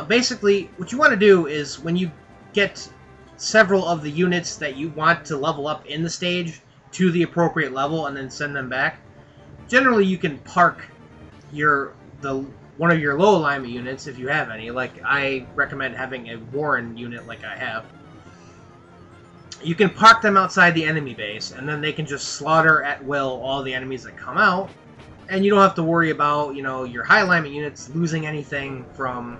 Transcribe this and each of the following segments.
Basically, what you want to do is when you get several of the units that you want to level up in the stage to the appropriate level and then send them back, generally you can park one of your low alignment units if you have any. Like, I recommend having a Warren unit like I have. You can park them outside the enemy base, and then they can just slaughter at will all the enemies that come out, and you don't have to worry about, your high alignment units losing anything from...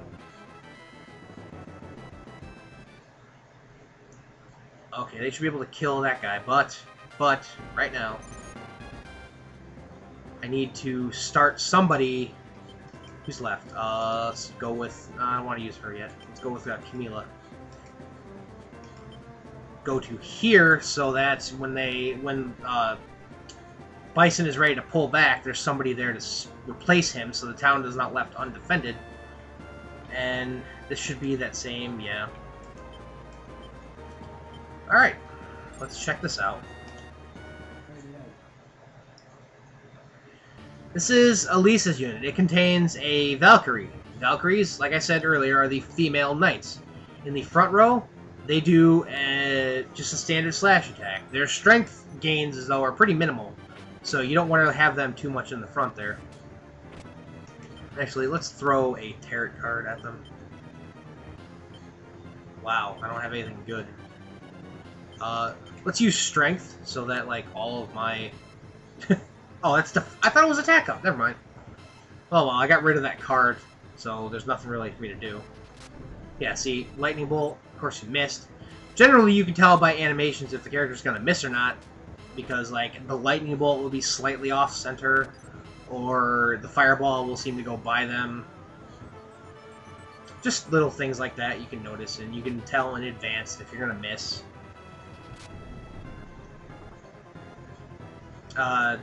Okay, they should be able to kill that guy, but, right now, I need to start somebody... Who's left? Let's go with... I don't want to use her yet. Let's go with Camila. Go to here, so that when Bison is ready to pull back, there's somebody there to replace him, so the town is not left undefended. And this should be that same, yeah. Alright, let's check this out. This is Elisa's unit. It contains a Valkyrie. Valkyries, like I said earlier, are the female knights. In the front row, they do just a standard slash attack. Their strength gains, though, are pretty minimal, so you don't want to have them too much in the front there. Actually, let's throw a tarot card at them. Wow, I don't have anything good. Let's use strength, so that, like, all of my... Oh, that's I thought it was attack up. Never mind. Oh, well, I got rid of that card, so there's nothing really for me to do. Yeah, see, lightning bolt. Of course, you missed. Generally, you can tell by animations if the character's going to miss or not, because, like, the lightning bolt will be slightly off-center, or the fireball will seem to go by them. Just little things like that you can notice, and you can tell in advance if you're going to miss. The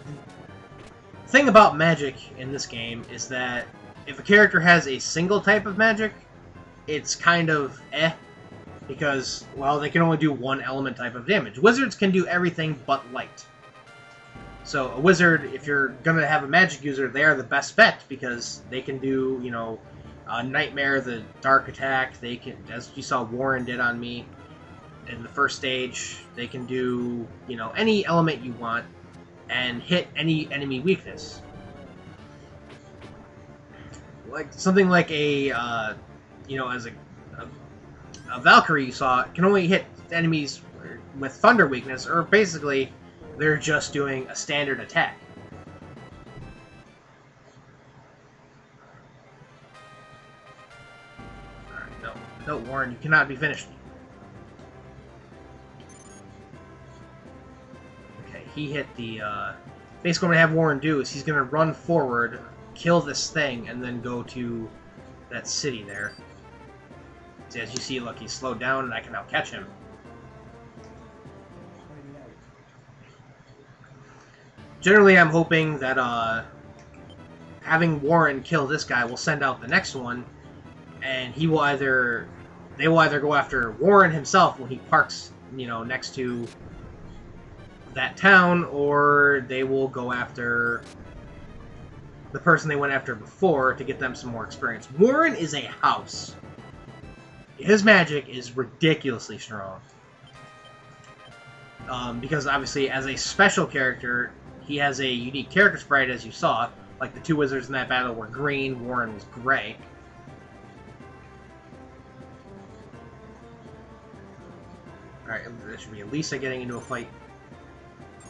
thing about magic in this game is that if a character has a single type of magic, it's kind of because, well, they can only do one element type of damage. Wizards can do everything but light. So a wizard, if you're going to have a magic user, they are the best bet because they can do, Nightmare, the dark attack. They can, as you saw Warren did on me in the first stage, they can do, any element you want and hit any enemy weakness. Like something like a, as a Valkyrie you saw can only hit enemies with thunder weakness, or basically they're just doing a standard attack. Alright, no, Warren, you cannot be finished. Okay, he hit the, basically what I have Warren do is he's going to run forward, kill this thing, and then go to that city there. So as you see, look, he's slowed down, and I can now catch him. Generally, I'm hoping that having Warren kill this guy will send out the next one, and they will either go after Warren himself when he parks, next to that town, or they will go after the person they went after before to get them some more experience. Warren is a house. His magic is ridiculously strong. Because obviously, as a special character, he has a unique character sprite, as you saw. Like the two wizards in that battle were green, Warren was gray. Alright, there should be Elisa getting into a fight.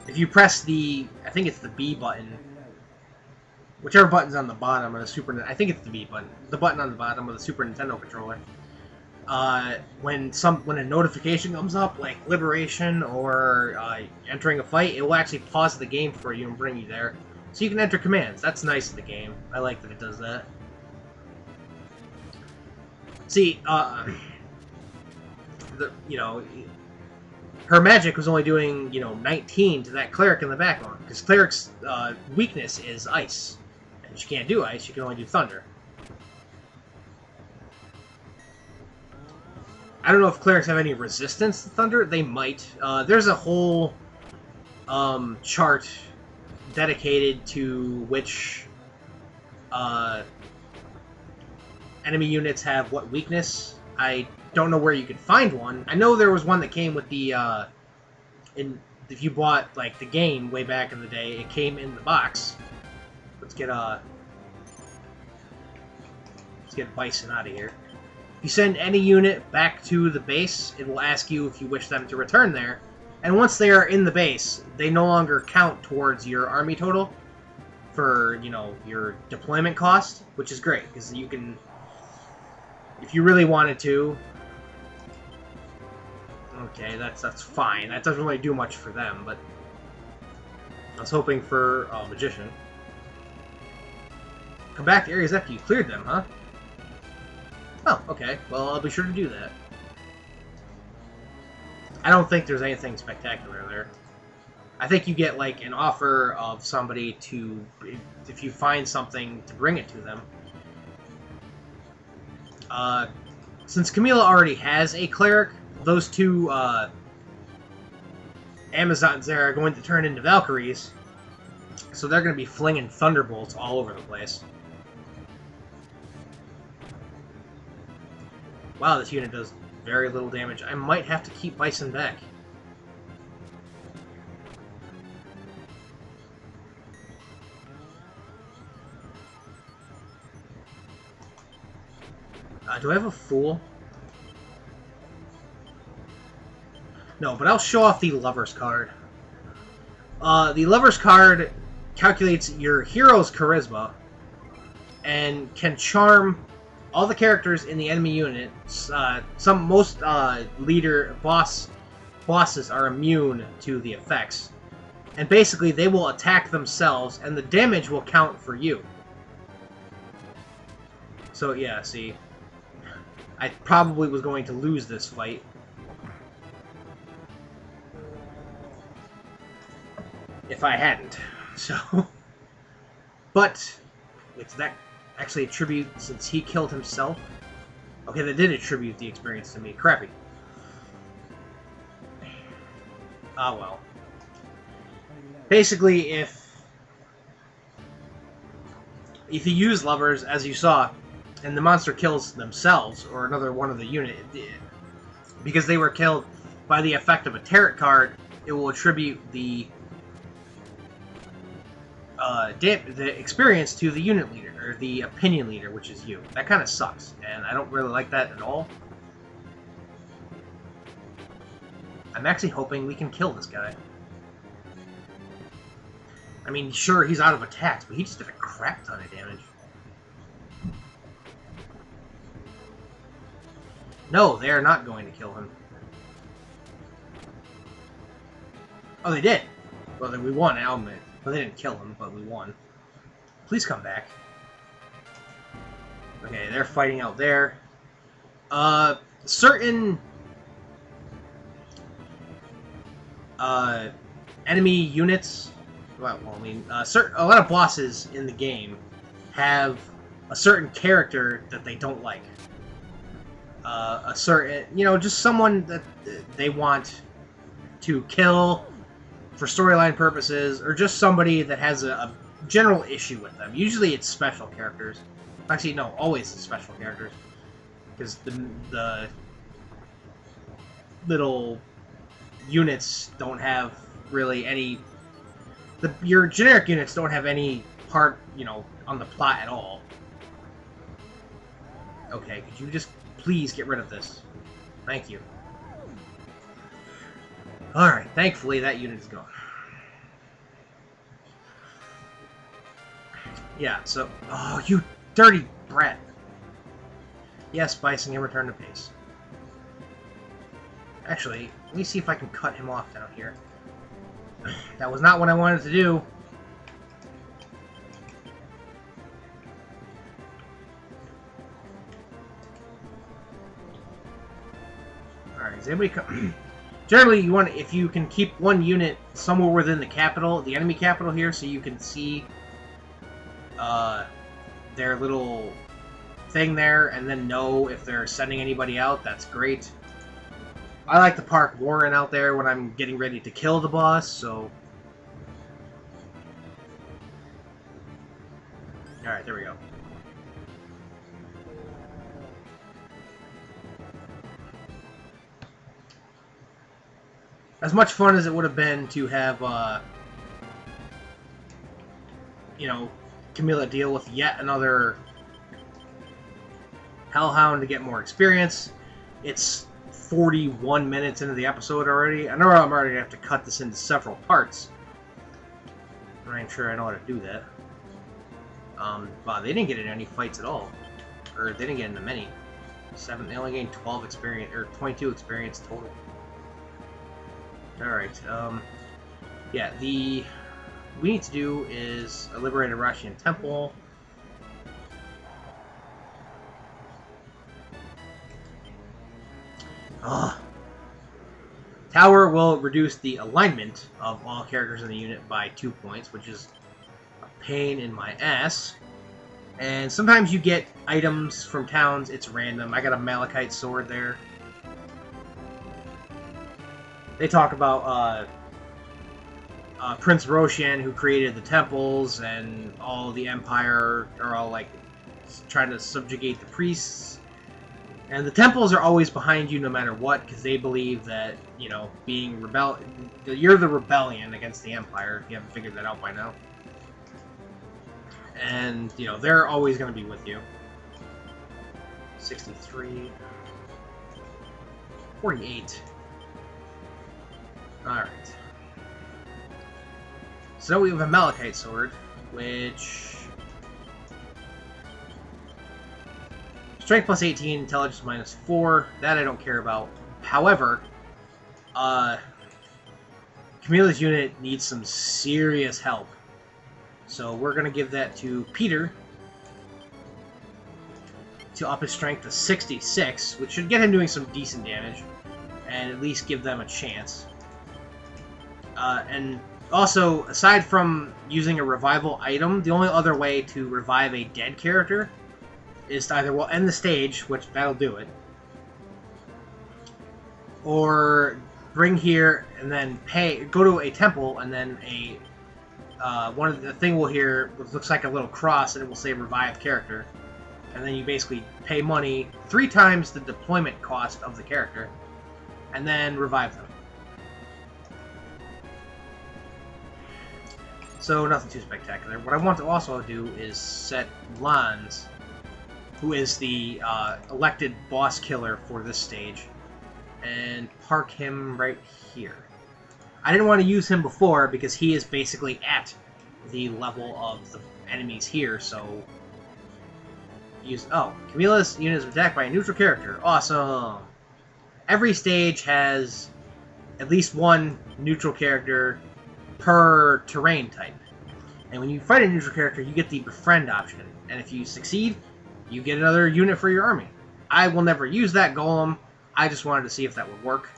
If you press the, I think it's the B button, whichever button's on the bottom of the Super Nintendo, I think it's the B button, the button on the bottom of the Super Nintendo controller. When a notification comes up, like Liberation or entering a fight, it will actually pause the game for you and bring you there. So you can enter commands. That's nice of the game. I like that it does that. See, her magic was only doing, 19 to that cleric in the background, because cleric's weakness is ice. And she can't do ice, she can only do thunder. I don't know if clerics have any resistance to thunder. They might. There's a whole chart dedicated to which enemy units have what weakness. I don't know where you could find one. I know there was one that came with the if you bought like the game way back in the day, it came in the box. Let's get Bison out of here. If you send any unit back to the base, it will ask you if you wish them to return there. And once they are in the base, they no longer count towards your army total for, you know, your deployment cost, which is great, because you can, if you really wanted to... Okay, that's fine. That doesn't really do much for them, but... I was hoping for a Magician. Come back to areas after you cleared them, huh? Oh, okay. Well, I'll be sure to do that. I don't think there's anything spectacular there. I think you get, like, an offer of somebody to, if you find something, to bring it to them. Since Camila already has a cleric, those two, Amazons there are going to turn into Valkyries, so they're going to be flinging thunderbolts all over the place. Wow, this unit does very little damage. I might have to keep Bison back. Do I have a Fool? No, but I'll show off the Lover's card. The Lover's card calculates your hero's charisma and can charm all the characters in the enemy unit. Most bosses are immune to the effects, and basically they will attack themselves, and the damage will count for you. So yeah, see, I probably was going to lose this fight. If I hadn't. So, but wait, did that actually attribute since he killed himself? Okay, that did attribute the experience to me. Crappy. Ah, well. Basically, if you use lovers, as you saw, and the monster kills themselves or another one of the unit, because they were killed by the effect of a tarot card, it will attribute the experience to the unit leader, or the opinion leader, which is you. That kind of sucks, and I don't really like that at all. I'm actually hoping we can kill this guy. I mean, sure, he's out of attacks, but he just did a crap ton of damage. No, they are not going to kill him. Oh, they did! Well, then we won, Almond. Well, they didn't kill him, but we won. Please come back. Okay, they're fighting out there. Certain enemy units, well, I mean, a lot of bosses in the game have a certain character that they don't like. A certain, you know, just someone that they want to kill for storyline purposes, or just somebody that has a general issue with them. Usually it's special characters. Actually, no, always it's special characters. Because the little units don't have really any... your generic units don't have any part, you know, on the plot at all. Okay, could you just please get rid of this? Thank you. Alright, thankfully that unit is gone. Yeah, so... Oh, you dirty brat! Yes, Bison can return to base. Actually, let me see if I can cut him off down here. That was not what I wanted to do. Alright, is anybody come... Generally, you want, if you can keep one unit somewhere within the capital, the enemy capital here, so you can see their little thing there, and then know if they're sending anybody out, that's great. I like to park Warren out there when I'm getting ready to kill the boss, so... Alright, there we go. As much fun as it would have been to have, you know, Camilla deal with yet another Hellhound to get more experience, it's 41 minutes into the episode already. I know I'm already going to have to cut this into several parts. I'm not even sure I know how to do that. Wow, they didn't get in any fights at all. Or they didn't get into many. They only gained 12 experience, or 22 experience total. Alright, yeah, we need to do is liberate a Rashian Temple. Tower will reduce the alignment of all characters in the unit by 2 points, which is a pain in my ass. And sometimes you get items from towns, it's random. I got a Malachite sword there. They talk about Prince Roshan, who created the temples, and all the Empire are all like trying to subjugate the priests. And the temples are always behind you no matter what, because they believe that, you know, you're the rebellion against the Empire, if you haven't figured that out by now. And, you know, they're always going to be with you. 63. 48. Alright. So we have a Malachite sword, which... Strength plus 18, intelligence minus 4. That I don't care about. However, Camilla's unit needs some serious help. So we're going to give that to Peter to up his strength to 66, which should get him doing some decent damage, and at least give them a chance. And also, aside from using a revival item, the only other way to revive a dead character is to either, well, end the stage, which that'll do it, or bring here and then go to a temple, and then one of the thing will hear looks like a little cross, and it will say revive character, and then you basically pay money 3 times the deployment cost of the character, and then revive them. So nothing too spectacular. What I want to also do is set Lanz, who is the elected boss killer for this stage, and park him right here. I didn't want to use him before because he is basically at the level of the enemies here, so... Camilla's unit is attacked by a neutral character. Awesome! Every stage has at least one neutral character per terrain type. And when you fight a neutral character, you get the befriend option. And if you succeed, you get another unit for your army. I will never use that golem. I just wanted to see if that would work.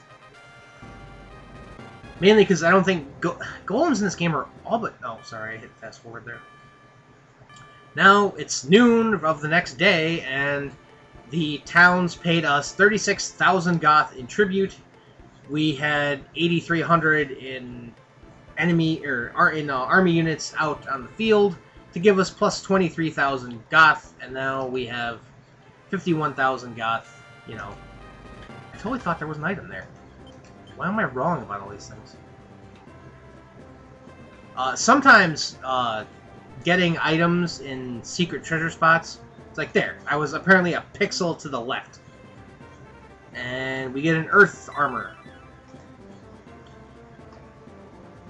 Mainly because I don't think golems in this game are all but... Oh, sorry, I hit fast forward there. Now it's noon of the next day, and the towns paid us 36,000 goth in tribute. We had 8,300 in army units out on the field to give us plus 23,000 goth, and now we have 51,000 goth. You know, I totally thought there was an item there. Why am I wrong about all these things? Sometimes getting items in secret treasure spots, it's like there. I was apparently a pixel to the left. And we get an earth armor.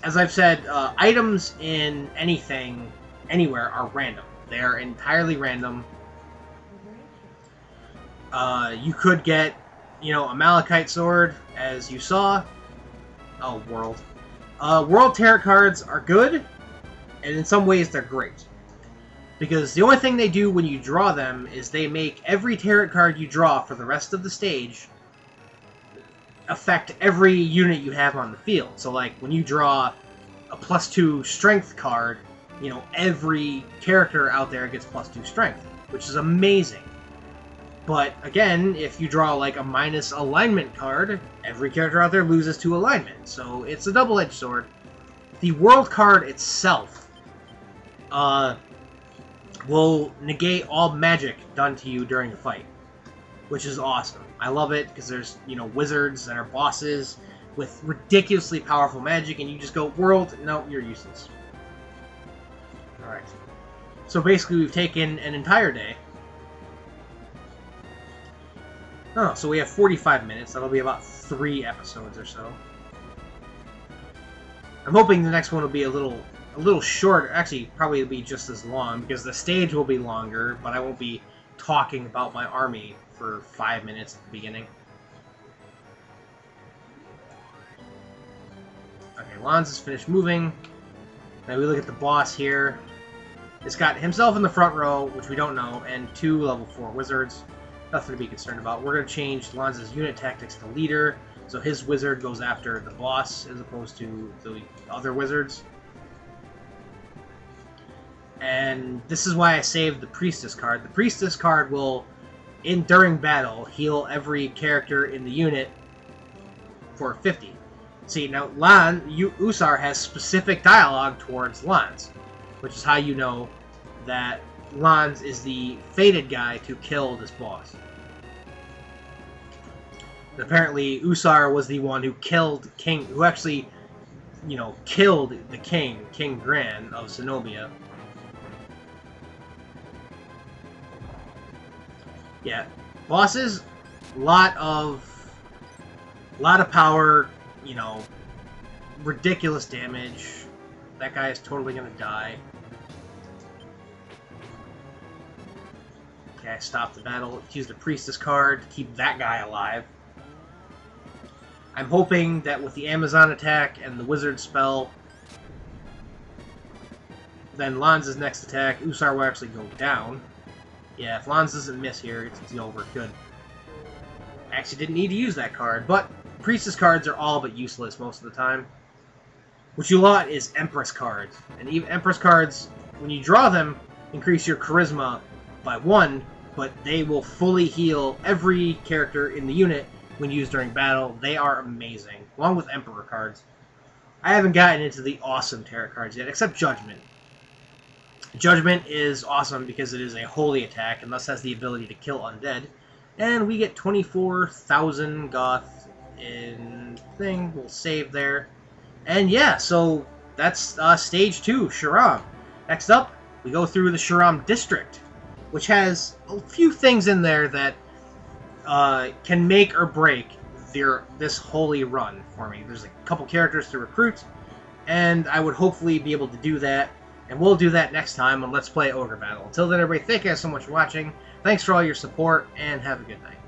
As I've said, items in anything, anywhere, are random. They are entirely random. You could get, you know, a Malachite sword, as you saw. Oh, World. World tarot cards are good, and in some ways they're great. Because the only thing they do when you draw them is they make every tarot card you draw for the rest of the stage affect every unit you have on the field. So, like, when you draw a +2 strength card, you know, every character out there gets +2 strength, which is amazing. But, again, if you draw, like, a minus alignment card, every character out there loses 2 alignment. So, it's a double-edged sword. The world card itself will negate all magic done to you during the fight, which is awesome. I love it, because there's, you know, wizards that are bosses. with ridiculously powerful magic, and you just go, world, no, you're useless. Alright. So basically we've taken an entire day. Oh, so we have 45 minutes. That'll be about 3 episodes or so. I'm hoping the next one will be a little shorter. Actually, probably it'll be just as long, because the stage will be longer, but I won't be talking about my army for 5 minutes at the beginning. Okay, Lons has finished moving. Now we look at the boss here. It's got himself in the front row, which we don't know, and 2 level 4 wizards. Nothing to be concerned about. We're going to change Lons' unit tactics to leader, so his wizard goes after the boss as opposed to the other wizards. And this is why I saved the Priestess card. The Priestess card will, during battle, heal every character in the unit for 50. See, now Usar has specific dialogue towards Lons, which is how you know that Lons is the fated guy to kill this boss. And apparently, Usar was the one who killed King, who actually, you know, killed the King Gran of Zenobia. Yeah, bosses, lot of power, you know, ridiculous damage. That guy is totally gonna die. Okay, I stopped the battle. Used the Priestess card to keep that guy alive. I'm hoping that with the Amazon attack and the Wizard spell, then Lons' next attack, Usar will actually go down. Yeah, if Lons doesn't miss here, it's over. Good. I actually didn't need to use that card, but Priestess cards are all but useless most of the time. What you want is Empress cards. And even Empress cards, when you draw them, increase your Charisma by 1, but they will fully heal every character in the unit when used during battle. They are amazing, along with Emperor cards. I haven't gotten into the awesome tarot cards yet, except Judgment. Judgment is awesome because it is a holy attack and thus has the ability to kill undead. And we get 24,000 Goth in thing. We'll save there. And yeah, so that's Stage 2, Sharom. Next up, we go through the Sharom District, which has a few things in there that can make or break this holy run for me. There's a couple characters to recruit, and I would hopefully be able to do that. And we'll do that next time on Let's Play Ogrebattle. Until then, everybody, thank you guys so much for watching. Thanks for all your support, and have a good night.